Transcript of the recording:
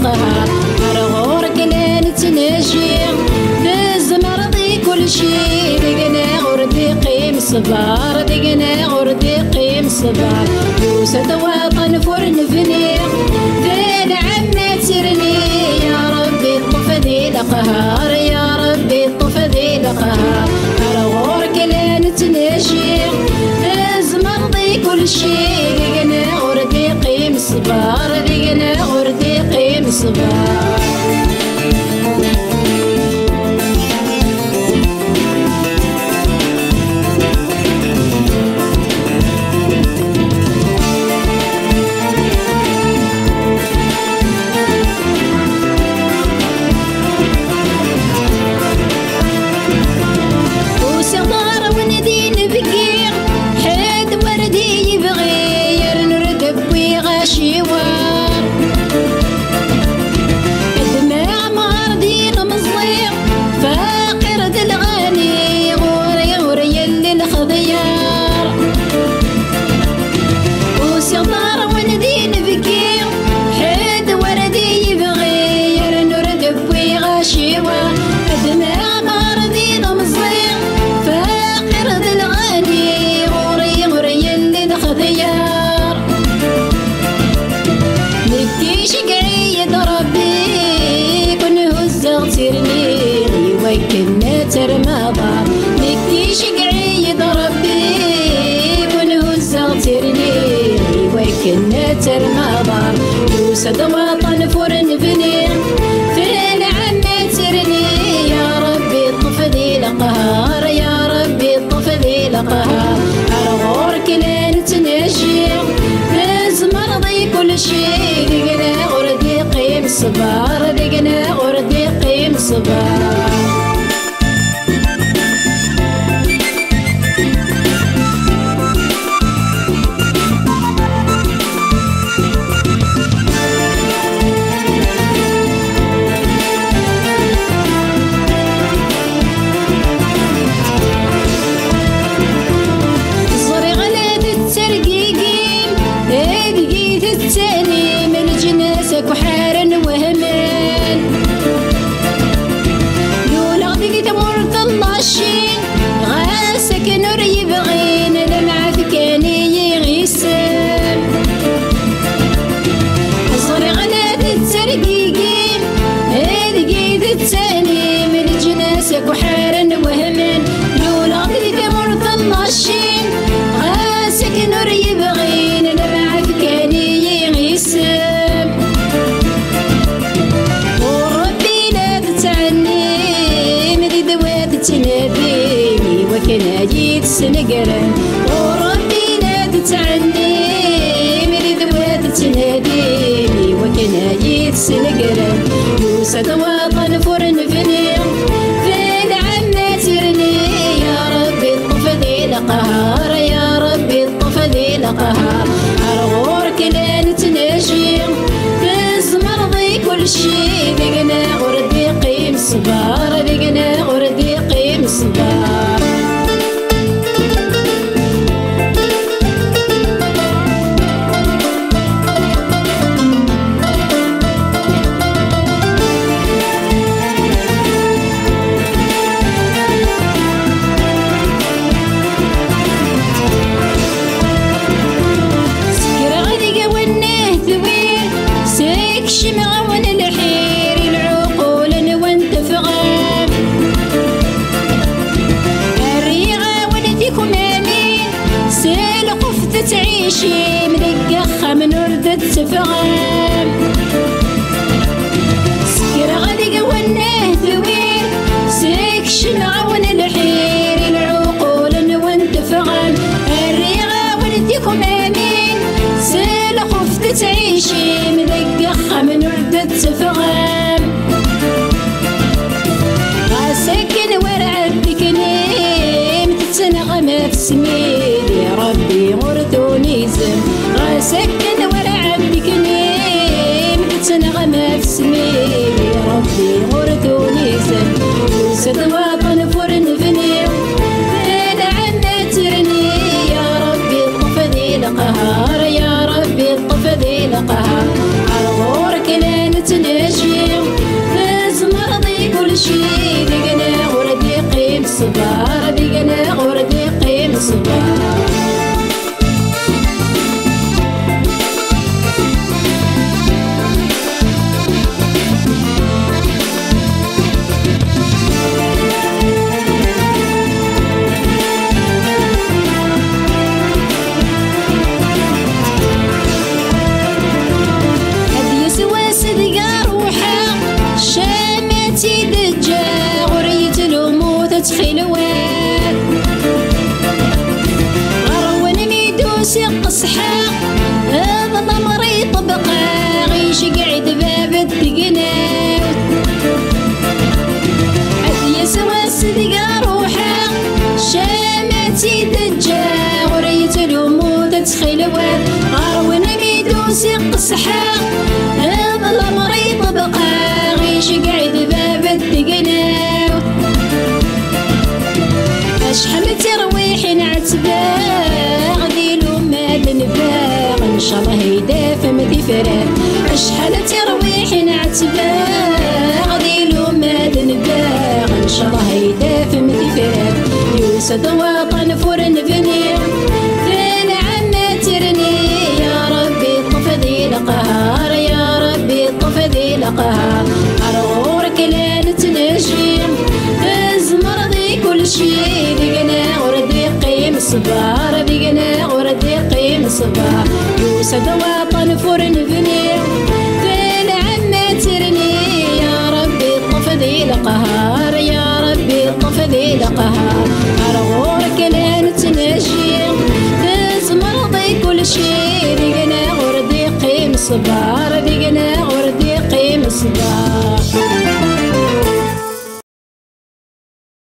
القهر أرغورك لا نتناجي بزمرضي كل شي دقنا غردي قيم صبار دقنا غردي قيم صبار وسد وطن فرن فني ذين عمة ترني يا ربي طف ذي القهر يا ربي طف ذي القهر أرغورك لا نتناجي بزمرضي كل شي دقنا غردي قيم صبار دقنا غردي قيم صبار وكنا ترمضان نكي شقعيد ربي ونهز اغترني وكنا ترمضان وسد وطن فرن بني فين عمي ترني يا ربي طف ذي القهر يا ربي طف ذي القهر أرغورك لا نتناجي بز مرضي كل شي دقنا غردي قيم صبار دقنا غردي قيم صبار التاني من جناسك وحارن وهمان لولا غديك تمرت اللاشين غاسك نور يبغين لمعة كاني يغيسان صري غلاد الترقيقين هادقيد التاني من جناسك وحارن وهمان لولا غديك تمرت اللاشين غاسك نور يبغين لمعة كاني وربي لا تتعني مدي دوات تناديني وكان جيت سنقرن وربي لا تتعني مدي دوات تناديني وكان جيت سنقرن وسد وطن فرن فني فين عنا ترني يا ربي طف ذي القهر يا ربي طف ذي القهر أرغورك لا نتناجي بز مرضي كل شي دقنا غردي قيم صبار دقنا غردي قيم صبار تعيشي مدقخة من وردة تفغام سكر غادي قواناه ذوين سيك شمعون الحير العقول وانت فغام الريغة ولديكم امين سيل خفت تعيشي مدقخة من وردة تفغام غاسكن ورعبك نيم تتنغم في سميدي ربي غرثوني زم غاسكن ورعبك نيم تتنغم في سميدي ربي غرثوني زم وسد وطن فرن فني فين عنا ترني يا ربي طف ذي القهر يا ربي طف ذي القهر على غورك لا نتناجي مرضي كل شي ديقنا غردي قيم صبار ديقنا غردي قيم صبار تخيلوات غرون ميدوس يقصحا هذا مريض بقى غيش قعد باب الدقنات عاد يسوى صدقا روحا شامتي دجا وريت الوموت تخيلوات غرون ميدوس يقصحا هذا مريض بقى غيش قعد باب الدقنات شحال ترويح نعتبا غدي لو ما دنبا ان شاء الله يدافع ما تفرق شحال ترويح نعتبا غدي لو ما دنبا ان شاء الله يدافع ما تفرق يوسد وطن فرن بني فين عم ترني يا ربي طف ذي القهار يا ربي طف ذي القهار ارغورك لا نتناجي مرضي كل شي ديقنا غردي قيم صبار ديقنا غردي قيم صبار يوسد وطن فرن بني فين عم ترني يا ربي طف ذي القهار يا ربي طف ذي القهار ارغورك لا نتناجي مرضي كل شي ديقنا غردي قيم صبار